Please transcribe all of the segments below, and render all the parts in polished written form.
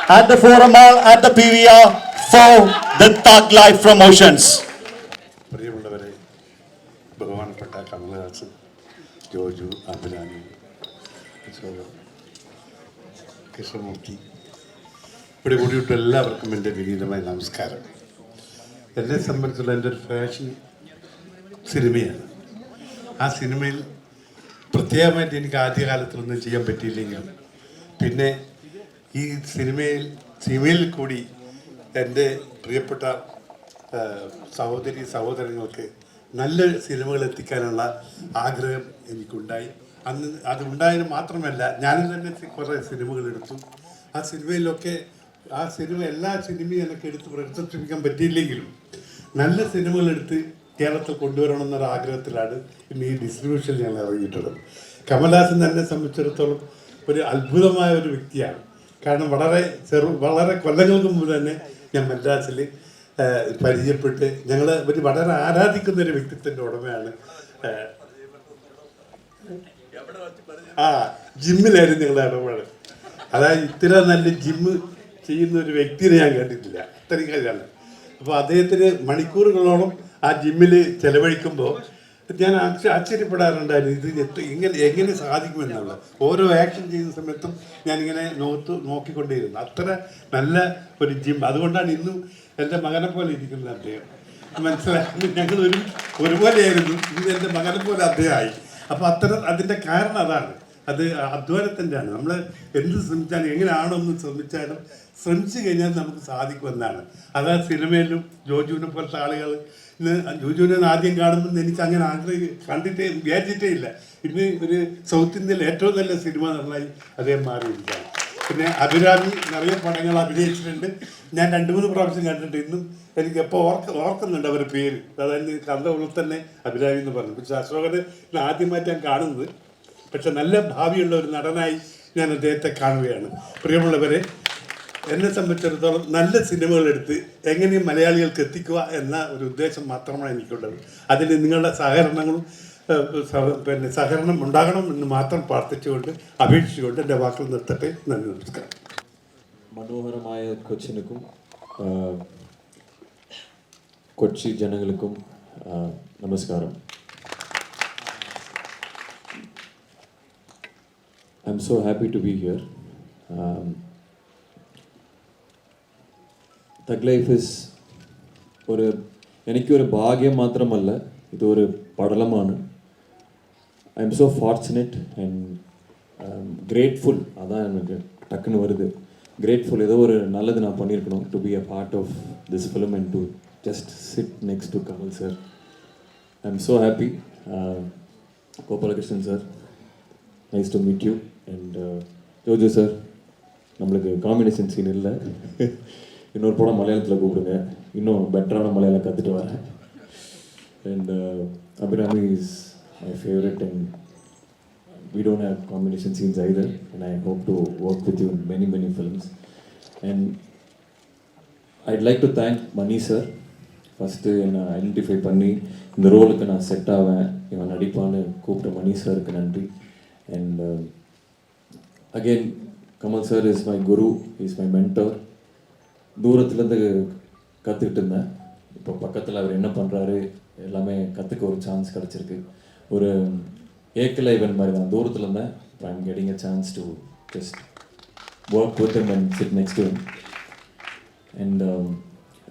at the Forum Hall at the PVR for the Thug Life promotions. പ്രിയമുള്ളവരെ, ബഹുമാനപ്പെട്ട കമലഹാസൻ, ജോജു, അഭിരാമി, കൃഷ്ണമൂർത്തി, ഇവിടെ കൂടിയിട്ട് എല്ലാവർക്കും എൻ്റെ വിനീതമായ നമസ്കാരം. എന്നെ സംബന്ധിച്ചുള്ള എൻ്റെ ഒരു ഫാഷൻ സിനിമയാണ്. ആ സിനിമയിൽ പ്രത്യേകമായിട്ട് എനിക്ക് ആദ്യകാലത്തിലൊന്നും ചെയ്യാൻ പറ്റിയില്ലെങ്കിലും പിന്നെ ഈ സിനിമയിൽ കൂടി എൻ്റെ പ്രിയപ്പെട്ട സഹോദരങ്ങൾക്ക് നല്ല സിനിമകൾ എത്തിക്കാനുള്ള ആഗ്രഹം എനിക്കുണ്ടായി. അന്ന് അത് ഉണ്ടായതിന് മാത്രമല്ല, ഞാനും തന്നെ കുറേ സിനിമകൾ എടുത്തു. ആ സിനിമയിലൊക്കെ എല്ലാ സിനിമയും എനിക്ക് എടുത്ത് പ്രദർശിപ്പിക്കാൻ പറ്റിയില്ലെങ്കിലും നല്ല സിനിമകളെടുത്ത് കേരളത്തിൽ കൊണ്ടുവരണമെന്നൊരു ആഗ്രഹത്തിലാണ് ഇന്ന് ഈ ഡിസ്ട്രിബ്യൂഷനിൽ ഞങ്ങൾ ഇറങ്ങിയിട്ടുള്ളത്. കമൽഹാസൻ തന്നെ സംബന്ധിച്ചിടത്തോളം ഒരു അത്ഭുതമായ ഒരു വ്യക്തിയാണ്. കാരണം വളരെ കൊല്ലങ്ങൾക്ക് മുമ്പ് തന്നെ ഞാൻ മദ്രാസിൽ പരിചയപ്പെട്ട് ഞങ്ങൾ വളരെ ആരാധിക്കുന്ന ഒരു വ്യക്തിത്വത്തിൻ്റെ ഉടമയാണ്. ജിമ്മിലായിരുന്നു ഞങ്ങളുടെ ഇടപാട്. അതായത് ഇത്ര നല്ല ജിമ്മ് ചെയ്യുന്ന ഒരു വ്യക്തിയെ ഞാൻ കണ്ടിട്ടില്ല, അത്രയും കാര്യമാണ്. അപ്പോൾ അദ്ദേഹത്തിന് മണിക്കൂറുകളോളം ആ ജിമ്മിൽ ചെലവഴിക്കുമ്പോൾ ഞാൻ ആശ്ചര്യപ്പെടാറുണ്ടായിരുന്നു, ഇത് എങ്ങനെ സാധിക്കുമെന്നുള്ള. ഓരോ ആക്ഷൻ ചെയ്യുന്ന സമയത്തും ഞാനിങ്ങനെ നോക്കിക്കൊണ്ടേയിരുന്നു. അത്ര നല്ല ഒരു ജിം. അതുകൊണ്ടാണ് ഇന്നും എൻ്റെ മകനെ പോലെ ഇരിക്കുന്നത് അദ്ദേഹം. മനസ്സിലായി, ഞങ്ങൾ ഒരുപോലെയായിരുന്നു. ഇന്ന് എൻ്റെ മകനെ പോലെ അദ്ദേഹമായി. അപ്പോൾ അതിൻ്റെ കാരണം അതാണ്, അത് അധ്വാനത്തിൻ്റെയാണ്. നമ്മൾ എന്ത് ശ്രമിച്ചാലും എങ്ങനെയാണോ ഒന്ന് ശ്രമിച്ചു കഴിഞ്ഞാൽ നമുക്ക് സാധിക്കുമെന്നാണ്. അതാ സിനിമയിലും ജോജുവിനെ പോലത്തെ ആളുകൾ ജോജുവിനെ ആദ്യം കാണുമ്പോൾ എനിക്ക് അങ്ങനെ വിചാരിച്ചിട്ടേ ഇല്ല. ഇന്ന് ഒരു സൗത്ത് ഇന്ത്യയിൽ ഏറ്റവും നല്ല സിനിമ നന്നായി അദ്ദേഹം മാറിയിരിക്കുകയാണ്. പിന്നെ അഭിരാമി നിറയെ പടങ്ങൾ അഭിനയിച്ചിട്ടുണ്ട്. ഞാൻ 2-3 പ്രാവശ്യം കണ്ടിട്ടുണ്ട്. ഇന്നും എനിക്ക് എപ്പോൾ ഓർക്കുന്നുണ്ട് അവരുടെ പേര്. അതായത് കണ്ടവുള്ളിൽ തന്നെ അഭിരാമി എന്ന് പറഞ്ഞു. പക്ഷേ അശോകനെ ആദ്യമായിട്ട് ഞാൻ കാണുന്നത്. പക്ഷെ നല്ല ഭാവിയുള്ള ഒരു നടനായി ഞാൻ അദ്ദേഹത്തെ കാണുകയാണ്. പ്രിയമുള്ളവരെ, എന്നെ സംബന്ധിച്ചിടത്തോളം നല്ല സിനിമകളെടുത്ത് എങ്ങനെയും മലയാളികൾക്ക് എത്തിക്കുക എന്ന ഒരു ഉദ്ദേശം മാത്രമാണ് എനിക്കുള്ളത്. അതിന് നിങ്ങളുടെ സഹകരണം ഉണ്ടാകണം എന്ന് മാത്രം പ്രാർത്ഥിച്ചുകൊണ്ട് അപേക്ഷിച്ചുകൊണ്ട് എൻ്റെ വാക്കുകൾ നിർത്തട്ടെ. നന്ദി, നമസ്കാരം. മനോഹരമായ കൊച്ചിനുക്കും കൊച്ചി ജനങ്ങൾക്കും നമസ്കാരം. I'm so happy to be here. Thug Life is എനിക്കൊരു ഭാഗ്യം മാത്രമല്ല, ഇതൊരു പടലമാണ്. I am so fortunate and grateful. അതാണ് എനിക്ക് ടക്കുന്ന് വരുത്. ഗ്രേറ്റ്ഫുൾ, ഏതോ ഒരു നല്ലത് ഞാൻ பண்ணியிருக்கணும் to be a part of this film and to just sit next to Kamal sir. I am so happy. Gopalakrishnan sir, nice to meet you. And Joju sir, நம்மளுக்கு combination scene இல்லை, இன்னொரு படம் மலையாளத்தில் கூப்பிடுங்க, இன்னும் பெட்டரான மலையாளம் கற்றுட்டு வரேன். And Abhirami is my favourite and we don't have combination scenes either, and I hope to work with you in many films. And I'd like to thank Mani sir. First என்னை ஐடென்டிஃபை பண்ணி இந்த ரோலுக்கு நான் செட் ஆவேன், இவன் நடிப்பான்னு கூப்பிட்ட மணி சாருக்கு நன்றி. And again Kamal sir is my Guru, is my mentor. தூரத்துலேருந்து கற்றுக்கிட்டு இருந்தேன், இப்போ பக்கத்தில் அவர் என்ன பண்ணுறாரு எல்லாமே கற்றுக்க ஒரு சான்ஸ் கிடச்சிருக்கு. ஒரு ஏக்கலை இவன் மாதிரி தான், தூரத்தில் இருந்தேன். இப்போ I'm getting a chance to just work with him and sit next to him. And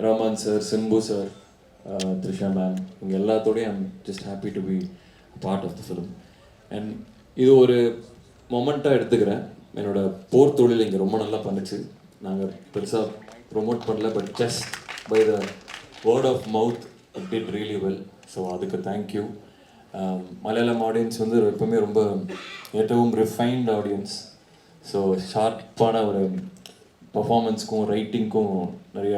Rahman sir, Simbu sir, Trisha ma'am, இவங்க எல்லாத்தோடையும் I'm just happy to be part of the film. And இது ஒரு மொமெண்ட்டாக எடுத்துக்கிறேன். என்னோடய போர் தொழில் இங்கே ரொம்ப நல்லா பண்ணுச்சு. நாங்கள் பெருசாக ப்ரொமோட் பண்ணல, but just by the word of mouth it did really well. So அதுக்கு தேங்க்யூ. மலையாளம் ஆடியன்ஸ் வந்து எப்பவுமே ரொம்ப ഏറ്റവും ரிஃபைன்ட் ஆடியன்ஸ். ஸோ ஷார்ப்பான ஒரு பர்ஃபார்மன்ஸ்க்கும் ரைட்டிங்க்கும் நிறைய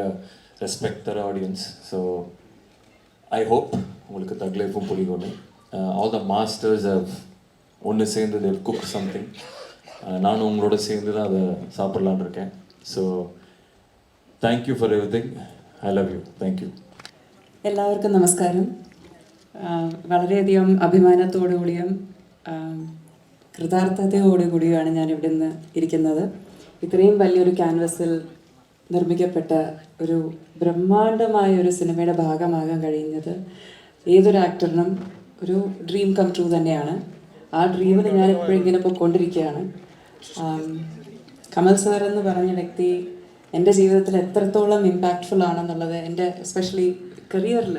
ரெஸ்பெக்ட் தர ஆடியன்ஸ். ஸோ ஐ ஹோப் உங்களுக்கு தக் லைஃபும் பிடிக்கும்னு. ஆல் த மாஸ்டர்ஸ் ஹவ் ஒன்று சேர்ந்து தேவ் குக் சம்திங். நானும் உங்களோட சேர்ந்து தான் அதை சாப்பிட்லான் இருக்கேன். So thank you for everything. I love you. Thank you. എല്ലാവർക്കും നമസ്കാരം. വളരെയധികം അഭിമാനത്തോടുകൂടിയും കൃതാർത്ഥതയോടുകൂടിയുമാണ് ഞാൻ ഇവിടെ നിന്ന് ഇരിക്കുന്നത്. ഇത്രയും വലിയൊരു ക്യാൻവസിൽ നിർമ്മിക്കപ്പെട്ട ഒരു ബ്രഹ്മാണ്ഡമായ ഒരു സിനിമയുടെ ഭാഗമാകാൻ കഴിയുന്നത് ഏതൊരു ആക്ടറിനും ഒരു ഡ്രീം കം ട്രൂ തന്നെയാണ്. ആ ഡ്രീമിന് ഞാൻ എപ്പോഴും ഇങ്ങനെ പോയിക്കൊണ്ടിരിക്കുകയാണ്. കമൽ സാർ എന്ന് പറഞ്ഞ വ്യക്തി എൻ്റെ ജീവിതത്തിൽ എത്രത്തോളം ഇമ്പാക്റ്റ്ഫുൾ ആണെന്നുള്ളത് എൻ്റെ എസ്പെഷ്യലി കരിയറിൽ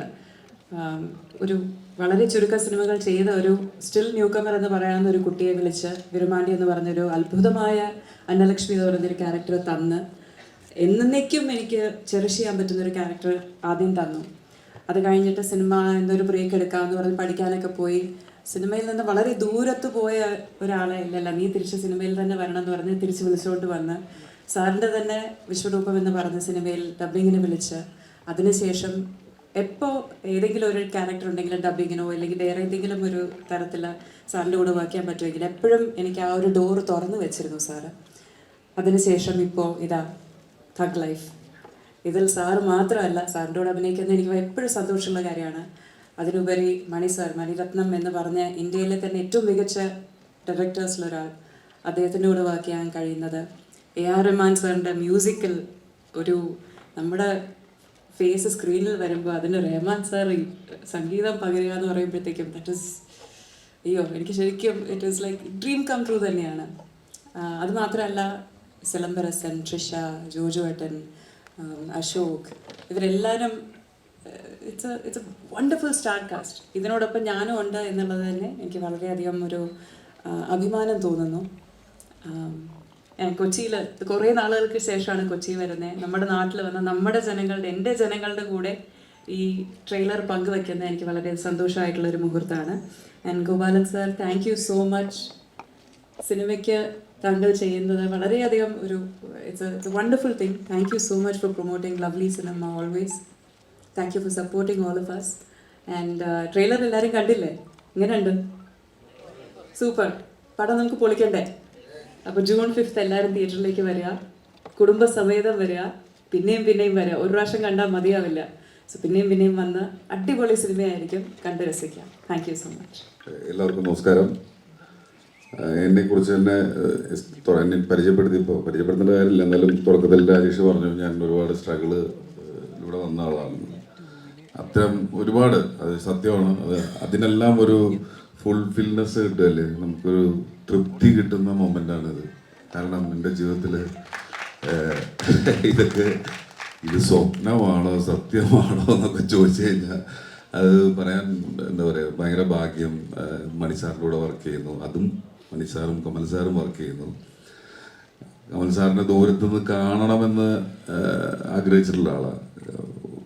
ഒരു വളരെ ചുരുക്ക സിനിമകൾ ചെയ്ത ഒരു സ്റ്റിൽ ന്യൂ കമർ എന്ന് പറയാവുന്ന ഒരു കുട്ടിയെ വിളിച്ച് വിരുമാണ്ടി എന്ന് പറഞ്ഞൊരു അത്ഭുതമായ അന്നലക്ഷ്മി എന്ന് പറയുന്നൊരു ക്യാരക്ടർ തന്ന് എന്നേക്കും എനിക്ക് ചെറിഷ് ചെയ്യാൻ പറ്റുന്നൊരു ക്യാരക്ടർ ആദ്യം തന്നു. അത് കഴിഞ്ഞിട്ട് സിനിമ എന്നൊരു ബ്രേക്ക് എടുക്കാമെന്ന് പറഞ്ഞ് പഠിക്കാനൊക്കെ പോയി സിനിമയിൽ നിന്ന് വളരെ ദൂരത്ത് പോയ ഒരാളെ ഇല്ലല്ല നീ തിരിച്ച് സിനിമയിൽ തന്നെ വരണം എന്ന് പറഞ്ഞ് തിരിച്ച് വിളിച്ചുകൊണ്ട് വന്ന് സാറിൻ്റെ തന്നെ വിശ്വരൂപം എന്ന് പറഞ്ഞ സിനിമയിൽ ഡബ്ബിങ്ങിന് വിളിച്ച് അതിനുശേഷം എപ്പോൾ ഏതെങ്കിലും ഒരു ക്യാരക്ടർ ഉണ്ടെങ്കിലും ഡബ്ബിങ്ങിനോ അല്ലെങ്കിൽ വേറെ ഏതെങ്കിലും ഒരു തരത്തിൽ സാറിൻ്റെ കൂടെ വർക്ക് ചെയ്യാൻ പറ്റുമെങ്കിൽ എപ്പോഴും എനിക്ക് ആ ഒരു ഡോറ് തുറന്നു വെച്ചിരുന്നു സാറ്. അതിനുശേഷം ഇപ്പോൾ ഇതാ തഗ് ലൈഫ്. ഇതിൽ സാറ് മാത്രമല്ല, സാറിൻ്റെ കൂടെ അഭിനയിക്കുന്നത് എനിക്ക് എപ്പോഴും സന്തോഷമുള്ള കാര്യമാണ്. അതിനുപരി മണി സാർ, മണിരത്നം എന്ന് പറഞ്ഞ ഇന്ത്യയിലെ തന്നെ ഏറ്റവും മികച്ച ഡയറക്ടേഴ്സിലൊരാൾ, അദ്ദേഹത്തിൻ്റെ കൂടെ വർക്ക് ചെയ്യാൻ കഴിയുന്നത്, AR റഹ്മാൻ സാറിൻ്റെ മ്യൂസിക്കൽ ഒരു നമ്മുടെ ഫേസ് സ്ക്രീനിൽ വരുമ്പോൾ അതിന് റഹ്മാൻ സാർ സംഗീതം പകരുക എന്ന് പറയുമ്പോഴത്തേക്കും ദാറ്റ് ഈസ് അയ്യോ എനിക്ക് ശരിക്കും it is like dream come true തന്നെയാണ്. അത് മാത്രമല്ല സിലംബരസൻ, ട്രിഷ, ജോജു ഏട്ടൻ, അശോക്, ഇവരെല്ലാവരും it's a wonderful star cast. ഇതിനോടൊപ്പം ഞാനും ഉണ്ട് എന്നുള്ളത് തന്നെ എനിക്ക് വളരെയധികം ഒരു അഭിമാനം തോന്നുന്നു. ഞാൻ കൊച്ചിയിൽ കുറേ നാളുകൾക്ക് ശേഷമാണ് കൊച്ചി വരുന്നത്. നമ്മുടെ നാട്ടിൽ വന്ന നമ്മുടെ ജനങ്ങളുടെ, എൻ്റെ ജനങ്ങളുടെ കൂടെ ഈ ട്രെയിലർ പങ്കുവയ്ക്കുന്നത് എനിക്ക് വളരെ സന്തോഷമായിട്ടുള്ളൊരു മുഹൂർത്തമാണ്. And Gopalan sir, thank you so much. സിനിമയ്ക്ക് താങ്കൾ ചെയ്യുന്നത് വളരെയധികം ഒരു it's a wonderful thing. Thank you so much for promoting lovely cinema always. Thank you for supporting all of us. And trailer എല്ലാവരും കണ്ടില്ലേ? എങ്ങനെയുണ്ട്? സൂപ്പർ. പടം നമുക്ക് പൊളിക്കണ്ടേ? അപ്പോൾ June 5 എല്ലാവരും തിയേറ്ററിലേക്ക് വരിക, കുടുംബസമേതം വരിക, പിന്നെയും പിന്നെയും വരിക. ഒരു പ്രാവശ്യം കണ്ടാൽ മതിയാവില്ല. സോ പിന്നെയും പിന്നെയും വന്ന് അടിപൊളി സിനിമയായിരിക്കും, കണ്ട് രസിക്കാം. Thank you so much. എല്ലാവർക്കും നമസ്കാരം. എന്നെക്കുറിച്ച് തന്നെ എന്നെ പരിചയപ്പെടുത്തേണ്ട കാര്യമില്ല. എന്നാലും തുടക്കത്തിൽ രാജേഷ് പറഞ്ഞു ഞാൻ ഒരുപാട് സ്ട്രഗിള് ഇവിടെ വന്ന ആളാണ്. അത്തരം ഒരുപാട്, അത് സത്യമാണ്. അതിനെല്ലാം ഒരു ഫുൾഫിൽനെസ് കിട്ടുമല്ലേ, നമുക്കൊരു തൃപ്തി കിട്ടുന്ന മൊമെൻ്റാണിത്. കാരണം എൻ്റെ ജീവിതത്തിൽ ഇത് സ്വപ്നമാണോ സത്യമാണോ എന്നൊക്കെ ചോദിച്ചു കഴിഞ്ഞാൽ അത് പറയാൻ എന്താ പറയുക, ഭയങ്കര ഭാഗ്യം. മണിസാറിൻ്റെ കൂടെ വർക്ക് ചെയ്യുന്നു, അതും മണിസാറും കമൽ സാറും വർക്ക് ചെയ്യുന്നു. കമൽ സാറിനെ ദൂരത്തുനിന്ന് കാണണമെന്ന് ആഗ്രഹിച്ചിട്ടുള്ള ആളാണ്.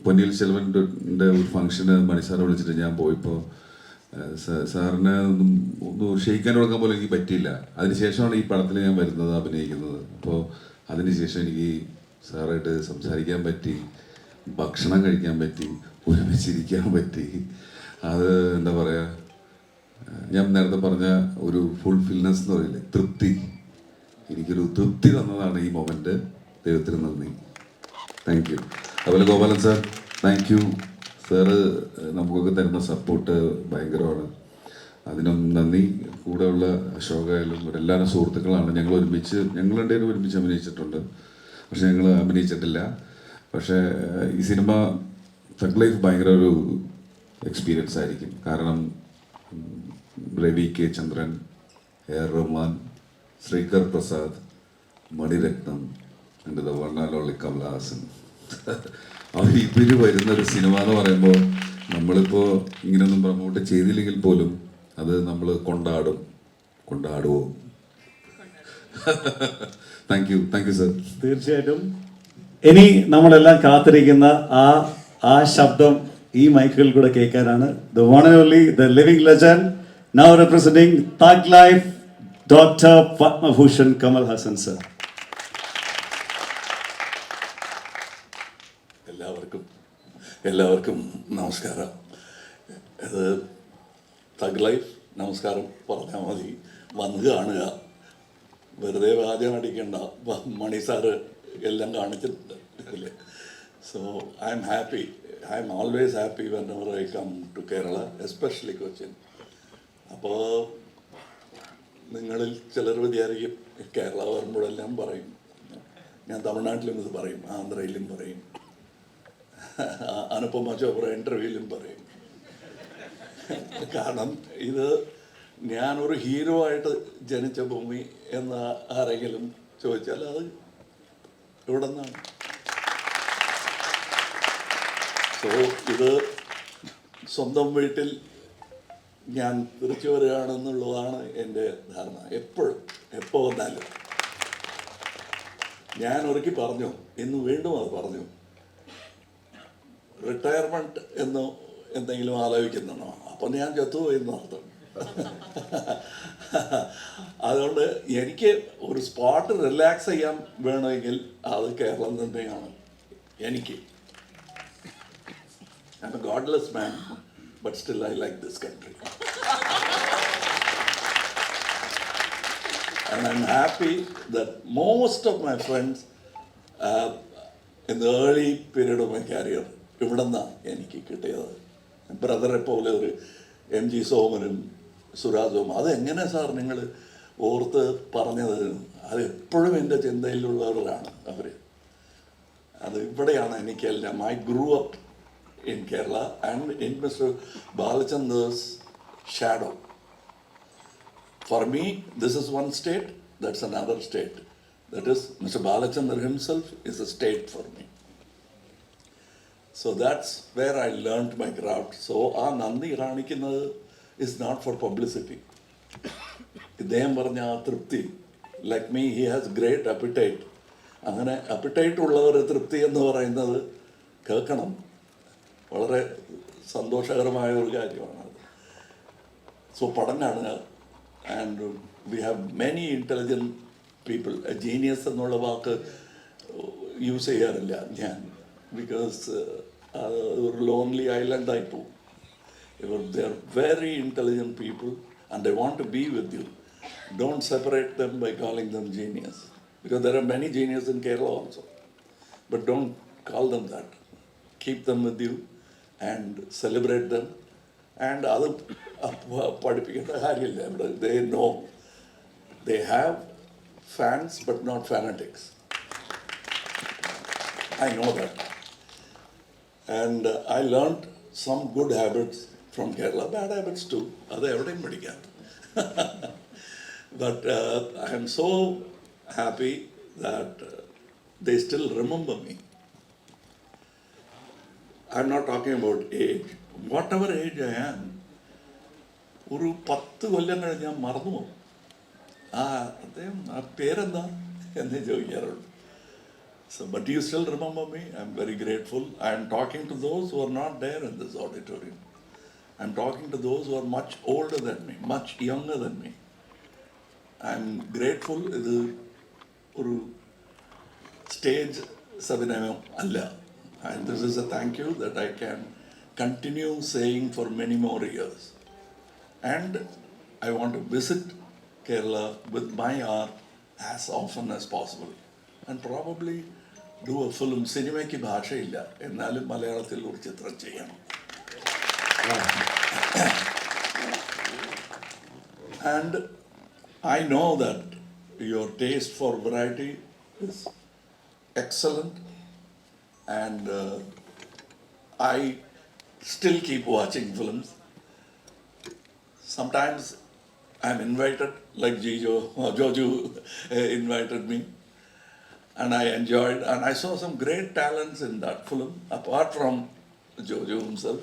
പൊന്നിയിൽ സെൽവൻ്റെ ഒരു ഫംഗ്ഷന് മണിസാറെ വിളിച്ചിട്ട് ഞാൻ പോയപ്പോൾ സാറിനെ ഒന്ന് ക്ഷയിക്കാൻ കൊടുക്കാൻ പോലും എനിക്ക് പറ്റിയില്ല. അതിനുശേഷമാണ് ഈ പടത്തിൽ ഞാൻ വരുന്നത്, അഭിനയിക്കുന്നത്. അപ്പോൾ അതിനുശേഷം എനിക്ക് സാറായിട്ട് സംസാരിക്കാൻ പറ്റി, ഭക്ഷണം കഴിക്കാൻ പറ്റി, ഒരുമിച്ചിരിക്കാൻ പറ്റി. അത് എന്താ പറയുക, ഞാൻ നേരത്തെ പറഞ്ഞ ഒരു ഫുൾഫിൽനെസ് എന്ന് പറയില്ലേ, തൃപ്തി. എനിക്കൊരു തൃപ്തി തന്നതാണ് ഈ മൊമെൻ്റ്. ദൈവത്തിന് നന്ദി. Thank you. അതുപോലെ Gopalan sir, thank you. Sir നമുക്കൊക്കെ തരുന്ന സപ്പോർട്ട് ഭയങ്കരമാണ്. അതിനും നന്ദി. കൂടെയുള്ള അശോകായാലും ഇവരെല്ലാവരും സുഹൃത്തുക്കളാണ്. ഞങ്ങൾ രണ്ടുപേരും ഒരുമിച്ച് അഭിനയിച്ചിട്ടുണ്ട്, പക്ഷെ ഞങ്ങൾ അഭിനയിച്ചിട്ടില്ല. പക്ഷേ ഈ സിനിമ തഗ് ലൈഫ് ഭയങ്കര ഒരു എക്സ്പീരിയൻസ് ആയിരിക്കും. കാരണം രവി കെ ചന്ദ്രൻ, AR റഹ്മാൻ, ശ്രീകർ പ്രസാദ്, മണിരത്നം, എൻ്റെ the one and only Kamal Haasan, ഇവർ വരുന്നൊരു സിനിമ എന്ന് പറയുമ്പോൾ നമ്മളിപ്പോൾ ഇങ്ങനെയൊന്നും പ്രൊമോട്ട് ചെയ്തില്ലെങ്കിൽ പോലും അത് നമ്മൾ കൊണ്ടാടുമോ? Thank you sir. തീർച്ചയായിട്ടും ഇനി നമ്മളെല്ലാം കാത്തിരിക്കുന്ന ആ ശബ്ദം ഈ മൈക്കുകളിൽ കൂടെ കേൾക്കാനാണ്. The one and only, the living legend, now representing Thug Life, doctor Padma Bhushan Kamal Haasan sir. എല്ലാവർക്കും നമസ്കാരം. ഇത് തഗ് ലൈഫ് നമസ്കാരം പറഞ്ഞാൽ മതി, വന്ന് കാണുക, വെറുതെ വാചകം അടിക്കണ്ട. മണി സാറ് എല്ലാം കാണിച്ചിട്ടുണ്ട് അല്ലേ. So I am happy, I am always happy whenever I come to Kerala, especially Cochin. അപ്പോൾ നിങ്ങളിൽ ചിലർ വിചാരിക്കും കേരള വരുമ്പോഴെല്ലാം പറയും ഞാൻ തമിഴ്നാട്ടിലും ഇത് പറയും, ആന്ധ്രയിലും പറയും, അനുപമ ചോപ്ര ഇൻ്റർവ്യൂവിലും പറയും. കാരണം ഇത് ഞാനൊരു ഹീറോ ആയിട്ട് ജനിച്ച ഭൂമി എന്ന് ആരെങ്കിലും ചോദിച്ചാൽ അത് ഇവിടെ നിന്നാണ്. സോ ഇത് സ്വന്തം വീട്ടിൽ ഞാൻ തിരിച്ചു വരികയാണെന്നുള്ളതാണ് എൻ്റെ ധാരണ. എപ്പോഴും എപ്പോൾ വന്നാലും ഞാൻ ഒരിക്കൽ പറഞ്ഞു, ഇന്ന് വീണ്ടും അത് പറഞ്ഞു, റിട്ടയർമെൻറ്റ് എന്ന് എന്തെങ്കിലും ആലോചിക്കുന്നുണ്ടോ? അപ്പം ഞാൻ ചത്തുപോയി എന്നർത്ഥം. അതുകൊണ്ട് എനിക്ക് ഒരു സ്പോട്ട് റിലാക്സ് ചെയ്യാൻ വേണമെങ്കിൽ അത് കേരളം തന്നെയാണ് എനിക്ക്. I'm a godless man, but still I like this country. And I'm happy that most of my friends in the early period of my career, ഇവിടെ നിന്നാണ് എനിക്ക് കിട്ടിയത്. ബ്രദറെ പോലെ ഒരു MG സോമനും സുരാജും. അതെങ്ങനെ സാർ നിങ്ങൾ ഓർത്ത് പറഞ്ഞത്? അത് എപ്പോഴും എൻ്റെ ചിന്തയിലുള്ളവരാണ് അവർ. അത് ഇവിടെയാണ് എനിക്കെല്ലാം. I grew up in Kerala and in Mr. Balachandra's shadow. For me, this is one state, that's another state. That is, Mr. Balachandra himself is a state for me. So that's where I learned my craft. So, Nandi Ranikina is not for publicity. ഇദ്ദേഹം പറഞ്ഞ ആ തൃപ്തി, like me, he has great appetite. അങ്ങനെ appetite ഉള്ളവർ തൃപ്തി എന്ന് പറയുന്നത് കേൾക്കണം. വളരെ സന്തോഷകരമായ ഒരു കാര്യമാണത്. സോ പഠനമാണ്. And we have many intelligent people. Genius എന്നുള്ള വാക്ക് യൂസ് ചെയ്യാറില്ല ഞാൻ, ബിക്കോസ് ഒരു ലോൺലി ഐലൻഡായി പോകും. They are very intelligent people and they want to be with you. Don't separate them by calling them genius, because there are many genius in Kerala also, but don't call them that. Keep them with you and celebrate them. And അത് പഠിപ്പിക്കേണ്ട കാര്യമില്ല. They know they have fans but not fanatics. I know that. And I learned some good habits from Kerala, bad habits too. അത് എവിടെയും പഠിക്കാം. But I am so happy that they still remember me. I'm not talking about age. Whatever age I am, ഒരു 10 കൊല്ലം കഴിഞ്ഞ് ഞാൻ മറന്നു പോകും. അദ്ദേഹം ആ പേരെന്താ എന്ന് ചോദിക്കാറുള്ളൂ. So, but you still remember me. I'm very grateful. I'm talking to those who are not there in this auditorium. I'm talking to those who are much older than me, much younger than me. I'm grateful. ഇത് ഒരു stage അഭിനയം അല്ല. And this is a thank you that I can continue saying for many more years. And I want to visit Kerala with my art as often as possible. And probably do a film. സിനിമയ്ക്ക് ഭാഷയില്ല, എന്നാലും മലയാളത്തിൽ ഒരു ചിത്രം ചെയ്യണം. And I know that your taste for variety is excellent. And I still keep watching films. Sometimes I'm invited, like Joju invited me, and I enjoyed, and I saw some great talents in that film, apart from Joju himself.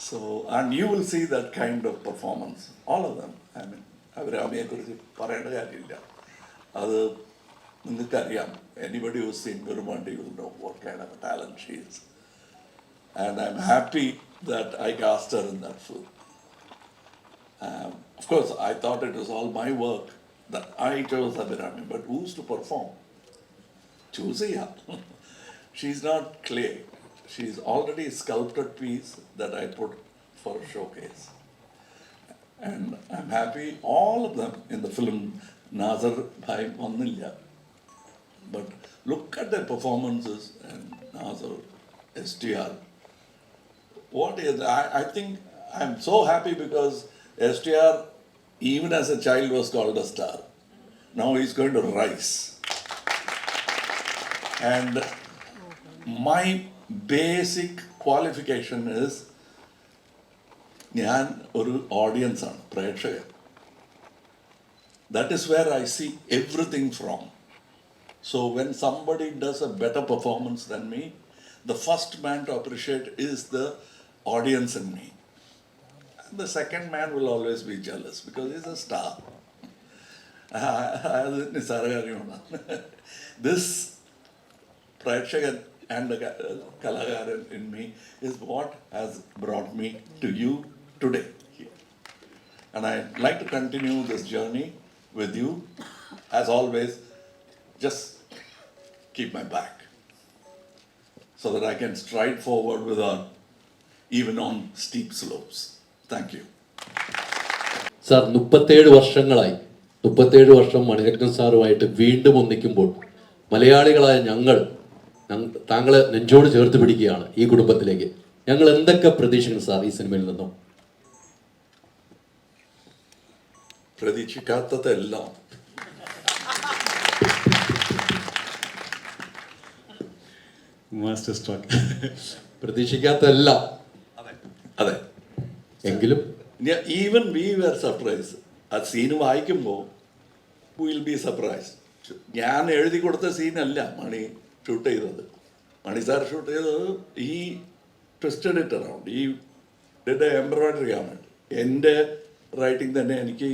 So, and you will see that kind of performance, all of them. I mean, അവരമ്മയെക്കുറിച്ച് പറയേണ്ട കാര്യമില്ല. അത് നിങ്ങൾക്കറിയാം. Anybody who's seen Virumandi will know what kind of a talent she is. And I'm happy that I cast her in that film. Of course, I thought it was all my work that I chose Abhirami, but who's to perform? Choose her. She's not clay. She's already a sculpted piece that I put for a showcase. And I'm happy all of them in the film. Nazar Bhai Vannilla. But look at their performances and Nazar, STR. What is, I think I'm so happy because STR, even as a child, was called a star. Now he's going to rise. And my basic qualification is ഞാൻ ഒരു ഓഡിയൻസാണ്, പ്രേക്ഷകൻ. That is where I see everything from. So when somebody does a better performance than me, the first man to appreciate is the audience in me. And the second man will always be jealous because he's a star. അത് നിസ്സാര കാര്യമാണ്. This പ്രേക്ഷകൻ and the കലാകാരൻ in me is what has brought me to you today here. And I'd like to continue this journey with you. As always, just keep my back so that I can stride forward without even on steep slopes. Thank you. Sir 37 വർഷങ്ങളായി, 37 വർഷം മണിരത്നം സാറുമായിട്ട് വീണ്ടും ഒന്നിക്കുമ്പോൾ മലയാളികളായ ഞങ്ങൾ താങ്കളെ നെഞ്ചോട് ചേർത്ത് പിടിക്കുകയാണ് ഈ കുടുംബത്തിലേക്ക്. ഞങ്ങൾ എന്തൊക്കെ പ്രതീക്ഷിക്കുന്നു സാർ ഈ സിനിമയിൽ നിന്നും? പ്രതീക്ഷിക്കാത്തതെല്ലാം. Master stroke. പ്രതീക്ഷിക്കാത്തതെല്ലാം. അതെ. എങ്കിലും ഈവൻ വി വെർ സർപ്രൈസ്. ആ സീന് വായിക്കുമ്പോൾ വിൽ ബി സർപ്രൈസ്. ഞാൻ എഴുതി കൊടുത്ത സീനല്ല മണി ഷൂട്ട് ചെയ്തത്. മണി സാർ ഷൂട്ട് ചെയ്തത് ഈ ട്വിസ്റ്റഡ് ഇറ്റ് അറൗണ്ട്, ഈ ഡിഡ് എംബ്രോയിഡറി ആണ്. എൻ്റെ റൈറ്റിംഗ് തന്നെ എനിക്ക്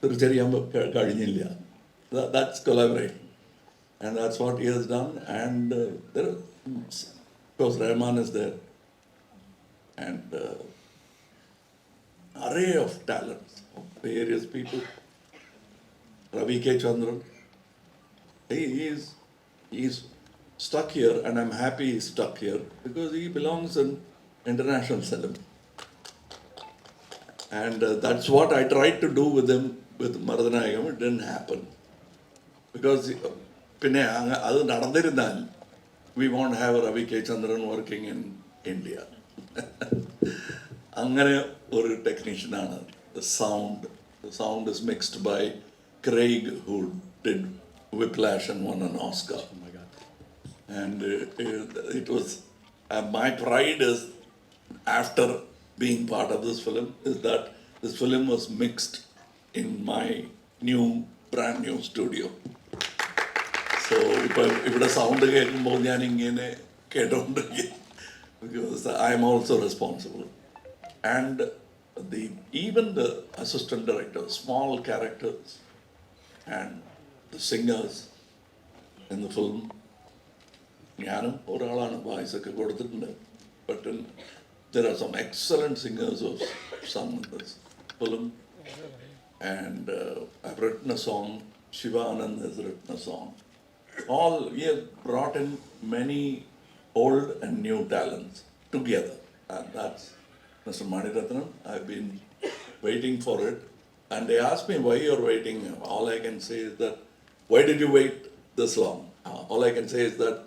തിരിച്ചറിയാൻ കഴിഞ്ഞില്ല. That's collaboration and that's what he has done. And there are, of course, Rahman is there, and array of talents of various people. Ravi K. Chandran, he's stuck here, and I'm happy he's stuck here because he belongs in international cinema. And that's what I tried to do with him with Maradhanayagam. It didn't happen because പിന്നെ അത് നടന്നിരുന്നാൽ we won't have Ravi K. Chandran working in India. അങ്ങനെ ഒരു ടെക്നീഷ്യനാണ്. The sound is mixed by Craig, who did Whiplash and won an Oscar. Oh my God. And it was my pride is, after being part of this film, is that this film was mixed in my brand new studio. So ഇപ്പം ഇവിടെ sound കേൾക്കുമ്പോൾ ഞാൻ ഇങ്ങനെ കേട്ടോണ്ടിരിക്കും because I am also responsible. And even the assistant director, small characters and the singers in the film, ഞാനും ഒരാളാണ് voice ഒക്കെ കൊടുത്തിട്ടുണ്ട്. But there are some excellent singers of sung in this film. And I've written a song, Shiva Anand has written a song. We have brought in many old and new talents together, and that's Mr. Maniratnam. I've been waiting for it, and they asked me why you're waiting. All I can say is that, why did you wait this long? All I can say is that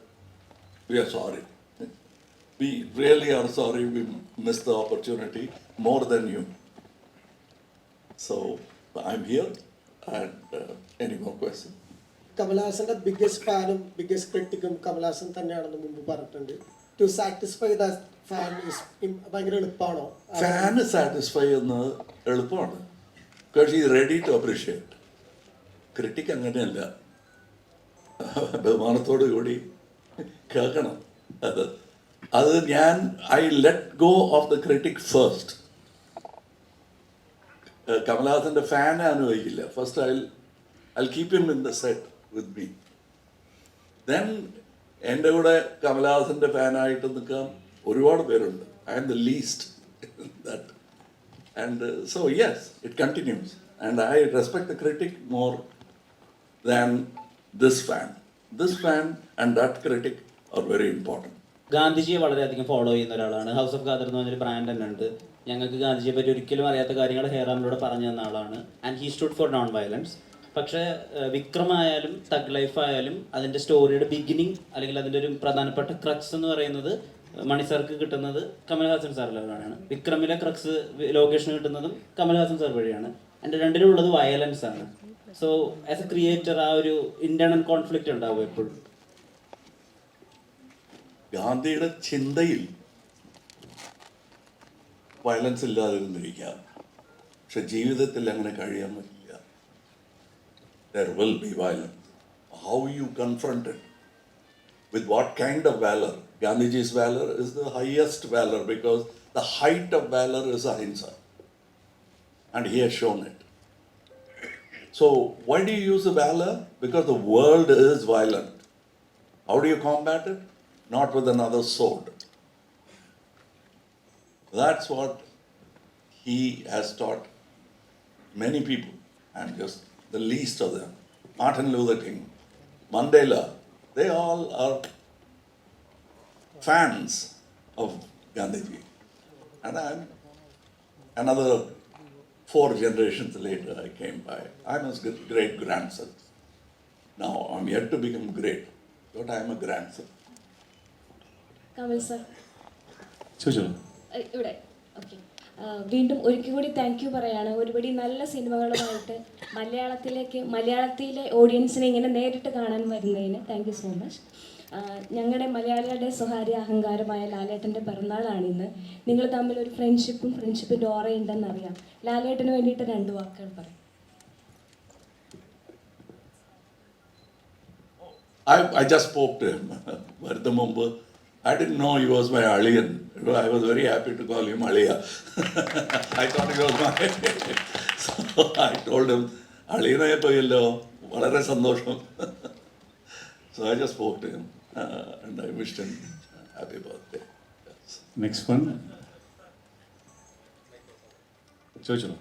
we are sorry. We really are sorry. We missed the opportunity more than you. So I'm here. And any more questions? കമൽഹാസന്റെ biggest ഫാനും biggest ക്രിട്ടിക്കും കമൽഹാസൻ തന്നെയാണെന്ന് മുമ്പ് പറഞ്ഞിട്ടുണ്ട്. To satisfy the fan ഭയങ്കര എളുപ്പമാണോ? Fan satisfy ചെയ്യുന്നത് എളുപ്പമാണ്. Because ഈ റെഡി ടു അപ്രീഷിയേറ്റ്. ക്രിട്ടിക് അങ്ങനെയല്ല, ബഹുമാനത്തോടു കൂടി കേൾക്കണം. അത് ഞാൻ I let go of the critic first. കമൽഹാസന്റെ ഫാനെ അനുഭവിക്കില്ല. First I'll keep him in the set with me. Then എൻ്റെ കൂടെ കമൽഹാസൻ്റെ ഫാനായിട്ട് നിൽക്കാൻ ഒരുപാട് പേരുണ്ട്. I am the least in that. And so yes, it continues. And I respect the critic more than this fan. This fan and that critic are very important. ഗാന്ധിജിയെ വളരെയധികം follow ചെയ്യുന്ന ഒരാളാണ്. House of Khader എന്ന് പറഞ്ഞൊരു brand തന്നെ ഉണ്ട്. ഞങ്ങൾക്ക് ഗാന്ധിജിയെ പറ്റി ഒരിക്കലും അറിയാത്ത കാര്യങ്ങൾ ഹേറാമിലൂടെ പറഞ്ഞു തന്ന ആളാണ്. And he stood four non violence. പക്ഷേ വിക്രമായാലും തഗ് ലൈഫ് ആയാലും അതിൻ്റെ സ്റ്റോറിയുടെ ബിഗിനിങ് അല്ലെങ്കിൽ അതിൻ്റെ ഒരു പ്രധാനപ്പെട്ട ക്രക്സ് എന്ന് പറയുന്നത് മണിസാർക്ക് കിട്ടുന്നത് കമൽഹാസൻ സാറിലാണ്. വിക്രമിലെ ക്രക്സ് ലൊക്കേഷൻ കിട്ടുന്നതും കമൽഹാസൻ സാർ വഴിയാണ്. എൻ്റെ രണ്ടിലുള്ളത് വയലൻസ് ആണ്. സോ ആസ് എ ക്രിയേറ്റർ ആ ഒരു ഇന്റേണൽ കോൺഫ്ലിക്റ്റ് ഉണ്ടാവും എപ്പോഴും. ഗാന്ധിയുടെ ചിന്തയിൽ വയലൻസ് ഇല്ലാതിരുന്നിരിക്കാം, പക്ഷെ ജീവിതത്തിൽ അങ്ങനെ കഴിയാൻ പറ്റില്ല. There will be violence. How you confront it? With what kind of valor? Gandhiji's valor is the highest valor because the height of valor is ahimsa. And he has shown it. So, why do you use the valor? Because the world is violent. How do you combat it? Not with another sword. That's what he has taught many people, and just the least of them. Martin Luther King, Mandela, they all are fans of Gandhiji. And I'm another 4 generations later, I came by. I'm his great grandson. Now I'm yet to become great, but I'm a grandson. Kamal sir ചോദിച്ചോളൂ. ഇവിടെ okay. വീണ്ടും ഒരിക്കൽ കൂടി thank you പറയാണ്. ഒരുപടി നല്ല സിനിമകളുമായിട്ട് മലയാളത്തിലെ ഓഡിയൻസിനെ ഇങ്ങനെ നേരിട്ട് കാണാൻ വരുന്നതിന് താങ്ക് യു സോ മച്ച്. ഞങ്ങളുടെ മലയാളികളുടെ സ്വകാര്യ അഹങ്കാരമായ ലാലേട്ടൻ്റെ പിറന്നാളാണിന്ന്. നിങ്ങൾ തമ്മിൽ ഒരു ഫ്രണ്ട്ഷിപ്പിൻ്റെ ഓറയുണ്ടെന്നറിയാം. ലാലേട്ടന് വേണ്ടിയിട്ട് 2 വാക്കുകൾ പറയും. I just spoke to him. Vartha Mumbu. I didn't know he was my Aliyan. I was very happy to call him Aliya. I thought he was my. So I told him, Aliyanaye poyallo, valare sandosham. So I just spoke to him and I wished him happy birthday. Yes. Next one. ചോദിച്ചോളൂ.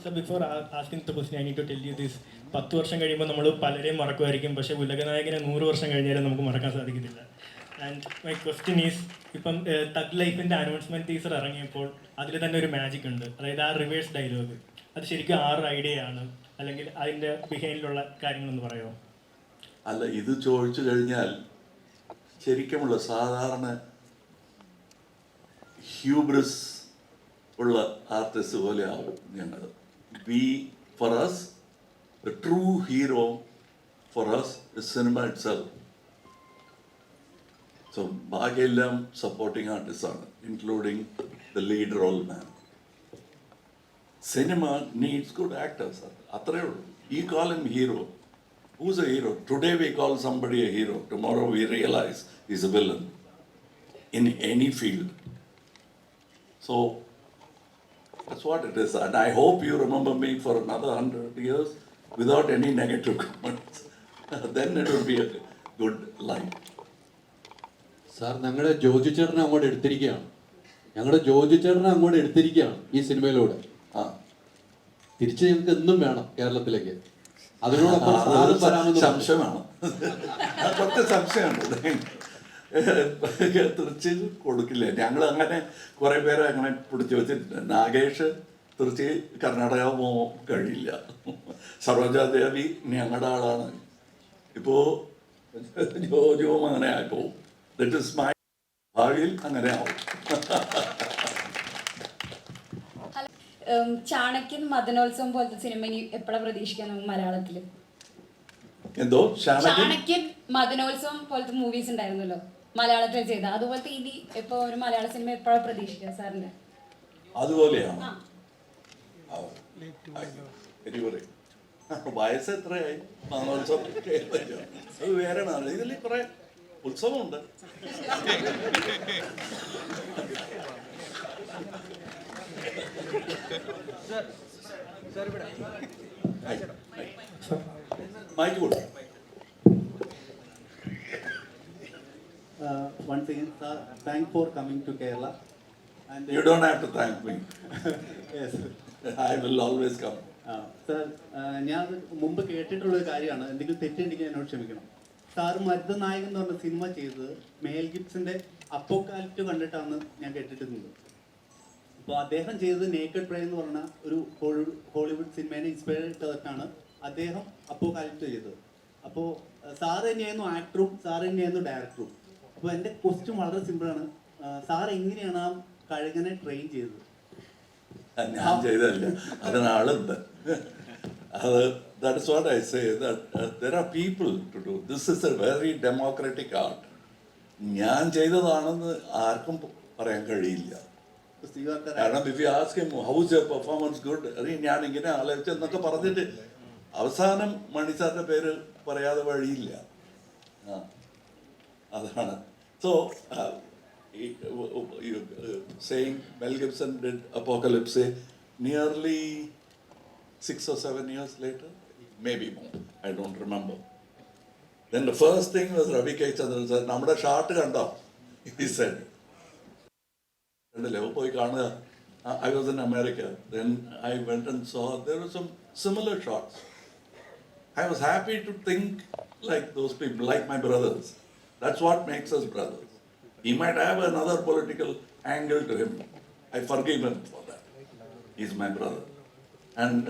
So before asking the question, I need to tell you this. 10 വർഷം കഴിയുമ്പോൾ നമ്മൾ പലരെയും മറക്കുമായിരിക്കും, പക്ഷേ ഉലകനായകനെ 100 വർഷം കഴിഞ്ഞാലും നമുക്ക് മറക്കാൻ സാധിക്കത്തില്ല. ആൻഡ് മൈ ക്വസ്റ്റ്യൻ ഈസ്, ഇപ്പം തഗ് ലൈഫിൻ്റെ അനൗൺസ്മെൻറ്റ് ടീസർ ഇറങ്ങിയപ്പോൾ അതിൽ തന്നെ ഒരു മാജിക് ഉണ്ട്. അതായത് ആ റിവേഴ്സ് ഡയലോഗ്, അത് ശരിക്കും ആരുടെ ഐഡിയ ആണ്, അല്ലെങ്കിൽ അതിൻ്റെ ബിഹൈൻഡിലുള്ള കാര്യങ്ങളൊന്ന് പറയുമോ? അല്ല, ഇത് ചോദിച്ചു കഴിഞ്ഞാൽ ശരിക്കുമുള്ള സാധാരണ ഹ്യൂബ്രിസ് ഉള്ള ആർട്ടിസ്റ്റ് പോലെ ആവും ഞങ്ങൾ. For us, the true hero for us is cinema itself. So, ബാക്കിയെല്ലാം supporting artists ആണ്, including the lead role man. Cinema needs good actors. അത്രേ ഉള്ളൂ. You call him hero. Who's a hero? Today we call somebody a hero. Tomorrow we realize he's a villain in any field. So, that's what it is. And I hope you remember me for another 100 years without any negative comments. Then it will be a good life. Sir, ഞങ്ങളുടെ ജോജു ചേട്ടനെ അങ്ങോട്ട് എടുത്തിരിക്കുകയാണ് ഈ സിനിമയിലൂടെ. തിരിച്ച് ഞങ്ങൾക്ക് എന്നും വേണം കേരളത്തിലേക്ക്. അതിനോടൊപ്പം സംശയമാണ്, കുറച്ച് സംശയമുണ്ട്. തിരിച്ച് കൊടുക്കില്ല. ഞങ്ങൾ അങ്ങനെ കുറേ പേരെ അങ്ങനെ പിടിച്ചു വെച്ചിട്ടുണ്ട്. നാഗേഷ് തിരിച്ച് കർണാടക പോകാൻ കഴിയില്ല. സരോജാദേവി ഞങ്ങളുടെ ആളാണ്. ഇപ്പോൾ ജോജുവും അങ്ങനെ ആയിപ്പോവും. ദറ്റ് ഇസ് മൈ ഭാവിയിൽ അങ്ങനെ ആവും. ചാണക്യൻ, മദനോത്സവം പോലത്തെ സിനിമ ഇനി എപ്പോഴാണ് പ്രതീക്ഷിക്കാൻ നമുക്ക് മലയാളത്തിൽ? എന്തോ ചാണക്യൻ, മദനോത്സവം പോലത്തെ മൂവീസ് ഉണ്ടായിരുന്നല്ലോ മലയാളത്തിൽ ചെയ്ത, അതുപോലത്തെ ഇനി ഇപ്പൊ ഒരു മലയാള സിനിമ എപ്പോഴാണ് പ്രതീക്ഷിക്കുക സാറിന്റെ? അതുപോലെയാണ്. വയസ്സ് എത്രയായി? മദനോത്സവം അത് വേറെ. ഇതിൽ കുറെ ഉത്സവമുണ്ട്. മൈക്ക് കൊടു. Once again, sir, thanks for coming to Kerala. And You don't have to thank me. yes. I will always come. Sir, ഞാൻ മുമ്പ് കേട്ടിട്ടുള്ളൊരു കാര്യമാണ്. എന്തെങ്കിലും തെറ്റുണ്ടെങ്കിൽ എന്നോട് ക്ഷമിക്കണം. സാറ് മരുതനായകൻ എന്ന് പറഞ്ഞ സിനിമ ചെയ്തത് മേൽ ഗിബ്സന്റെ അപ്പോക്കാലിപ്റ്റ് കണ്ടിട്ടാണ് ഞാൻ കേട്ടിട്ടുണ്ട്. അപ്പോൾ അദ്ദേഹം ചെയ്തത് നേക്കഡ് പ്രേ എന്ന് പറഞ്ഞ ഒരു ഹോളിവുഡ് സിനിമേനെ ഇൻസ്പയർ ചെയ്തിട്ടാണ് അദ്ദേഹം അപ്പോക്കാലിപ്റ്റ് ചെയ്തത്. അപ്പോൾ സാറ് തന്നെയായിരുന്നു ആക്ടറും സാറ് തന്നെയായിരുന്നു ഡയറക്ടറും. അപ്പോൾ എൻ്റെ ക്വസ്റ്റ്യൻ വളരെ സിമ്പിളാണ്. സാർ എങ്ങനെയാണ് ആ കഴുകനെ ട്രെയിൻ ചെയ്തത്? ഞാൻ ചെയ്തതല്ല, അതിനാളുണ്ട്. That is what I say, that there are people to do. This is a very democratic art. ഞാൻ ചെയ്തതാണെന്ന് ആർക്കും പറയാൻ കഴിയില്ല. കാരണം if you ask him, how is your performance good? ഞാൻ ഇങ്ങനെ ആലോചിച്ചെന്നൊക്കെ പറഞ്ഞിട്ട് അവസാനം മണിസാറിൻ്റെ പേര് പറയാതെ വഴിയില്ല. അതാണ്. So, saying Mel Gibson did Apocalypse nearly 6 or 7 years later, maybe more, I don't remember. Then the first thing was Ravi K. Chandran said, "Namada shot kanda," he said. I was in America. Then I went and saw there were some similar shots. I was happy to think like those people, like my brothers. That's what makes us brothers. He might have another political angle to him. I forgive him for that. He's my brother. And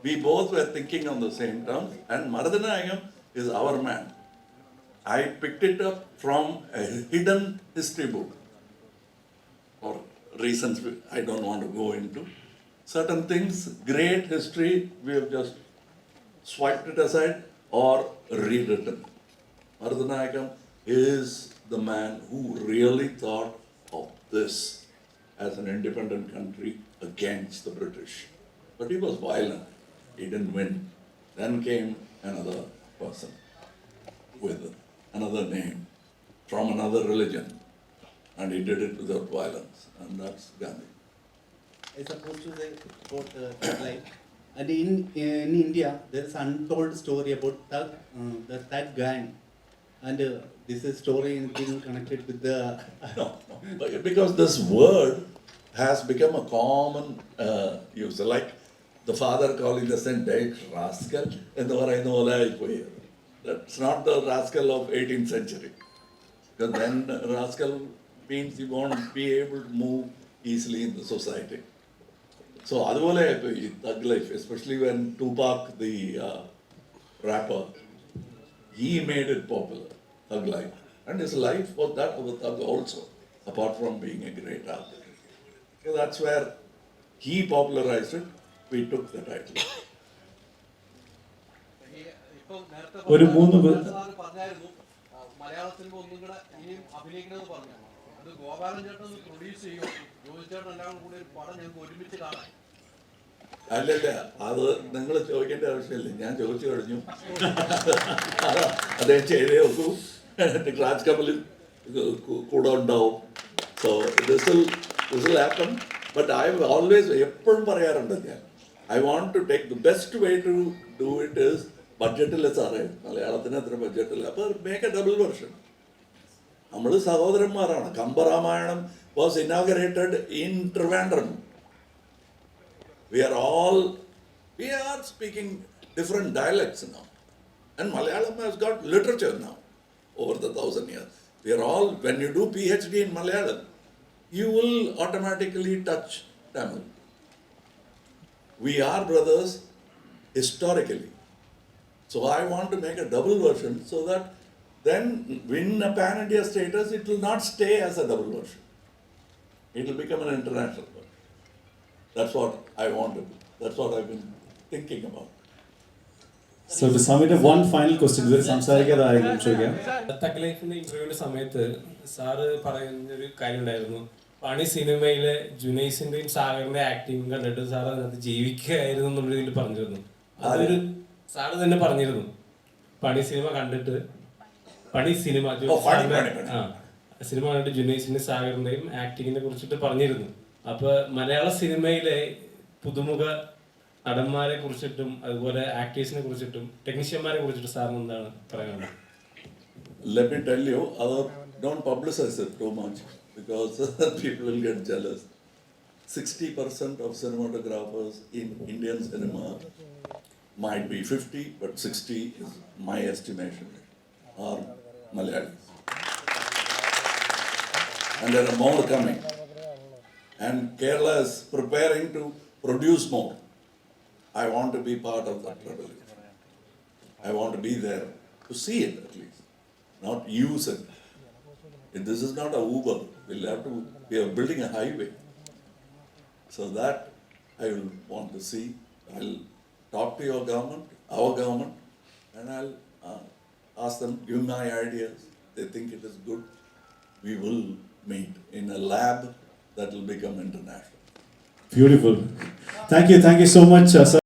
we both were thinking on the same terms. And Maradanayagam is our man. I picked it up from a hidden history book. For reasons I don't want to go into. Certain things, great history, we have just swiped it aside or rewritten. Maradanayagam is the man who really thought of this as an independent country against the British. But he was violent. He didn't win. Then came another person with another name from another religion. And he did it without violence. And that's Gandhi. I supposed to say about life. And in India, there is untold story about the Thug gang. And this is story being connected with the... No, because this word has become a common use. Like the father calling the son, "Hey, rascal," and that's not the rascal of 18th century. Because then rascal means you won't be able to move easily in the society. So, aduvole thug life, especially when Tupac, the rapper, he made it popular, thug life. And his life was that of a thug also, apart from being a great athlete. So that's where he popularized it. We took the title. ഒരു 3 മലയാള cinema ഒന്നും കൂടെ ഇനിയും അഭിനയിക്കണമെന്ന് പറഞ്ഞു. അത് ഗോപാലൻ ചേട്ടൻ produce ചെയ്യും, ജോജി ചേട്ടൻ എല്ലാം കൂടി ഒരു പടം ഞങ്ങൾക്ക് ഒരുമിച്ച് കാണാം. അല്ലല്ല, അത് നിങ്ങൾ ചോദിക്കേണ്ട ആവശ്യമില്ല, ഞാൻ ചോദിച്ചു കഴിഞ്ഞു. അദ്ദേഹം ചെയ്തേ നോക്കൂ, രാജ് കമലും കൂടെ ഉണ്ടാവും. So this will happen. But I always എപ്പോഴും പറയാറുണ്ട് ഞാൻ, I want to take the best way to do it is ബഡ്ജറ്റില്ല സാറേ, മലയാളത്തിന് അത്ര ബഡ്ജറ്റില്ല, അപ്പോൾ മേക്ക് എ ഡബിൾ വെർഷൻ. നമ്മൾ സഹോദരന്മാരാണ്. Kambaramayanam was inaugurated in Trivandrum. We are speaking different dialects now. And Malayalam has got literature now over the 1,000 years. We are all, when you do PhD in Malayalam, you will automatically touch Tamil. We are brothers historically. So I want to make a double version so that then win a pan-India status, it will not stay as a double version. It will become an international version. That's what I want to do. That's what I've been thinking about. So to sum it up, one final question. ഇവർ സംസാരിക്കാതെ ആരെങ്കിലും ചോദിക്കാം. Thug ലൈഫിന്റെ ഇന്റർവ്യൂവിന്റെ സമയത്ത് sir പറയുന്നൊരു കാര്യം ഉണ്ടായിരുന്നു, പണി സിനിമയിലെ ജുനൈസിന്റെയും സാഗറിന്റെ ആക്ടിങ് കണ്ടിട്ട് സാർ അതിനകത്ത് ജീവിക്കുകയായിരുന്നു എന്നുള്ള രീതിയിൽ പറഞ്ഞിരുന്നു. അതൊരു സാറ് തന്നെ പറഞ്ഞിരുന്നു, പണി സിനിമ കണ്ടിട്ട് സിനിമ കണ്ടിട്ട് ജുനൈസിന്റെ സാഗറിന്റെയും ആക്ടിങ്ങിനെ കുറിച്ചിട്ട് പറഞ്ഞിരുന്നു. അപ്പൊ മലയാള സിനിമയിലെ പുതുമുഖ നടന്മാരെ കുറിച്ചിട്ടും അതുപോലെ ആക്ടേഴ്സിനെ കുറിച്ചിട്ടും ടെക്നീഷ്യന്മാരെ കുറിച്ചിട്ട് സാറിന് എന്താണ് പറയാനുള്ളത്? Let me tell you, don't publicize it too much because people will get jealous. 60% of cinematographers in Indian cinema might be 50, but 60 is my estimation, are Malayalis. And there are more coming. And Kerala is preparing to produce more. I want to be part of that revolution. I want to be there to see it at least, not use it. This is not a Uber. We are building a highway. So that I will want to see. I'll talk to your government, our government, and I'll ask them, give my ideas. They think it is good. We will meet in a lab that will become international. Beautiful. Thank you so much, sir.